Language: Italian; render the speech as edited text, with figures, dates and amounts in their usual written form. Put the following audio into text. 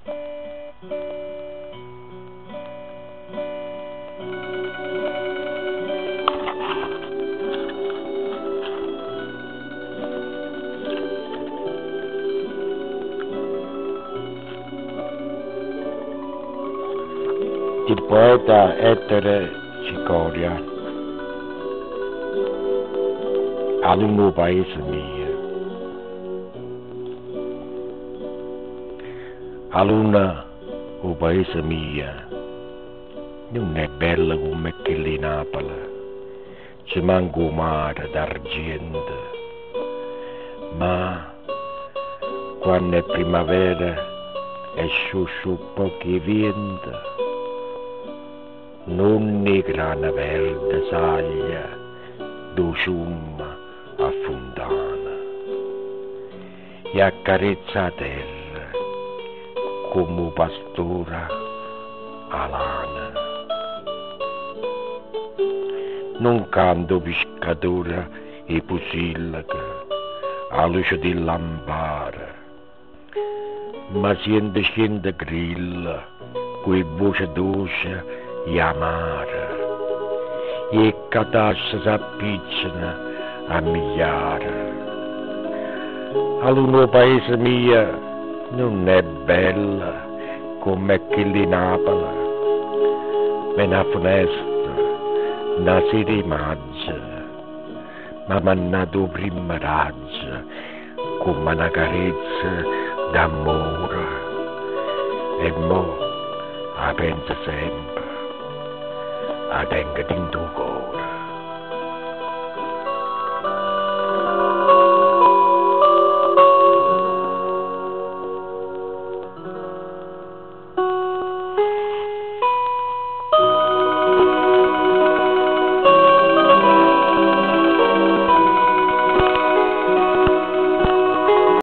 Il poeta Ettore Cicoria, all'uno paese mio, all'una o paese mio, non è bella come quella di Napoli, ci manca un mare d'argento, ma quando è primavera e sciuscia pochi vento, non ne grana verde saglia, do ciumma a fontana, e accarezza la terra come un pastore a lana. Non canto pescatore e pusillaca a luce di lampara, ma scende grilla, quel voce dolce e amara, e catasce s'appicciano a migliaia. All'uno paese mio non è bella come quella di Napoli, ma una finestra, una sera di maggio, ma m'ha nato prima raggio, come una carezza d'amore, e mo' la penso sempre, a tengo in tuo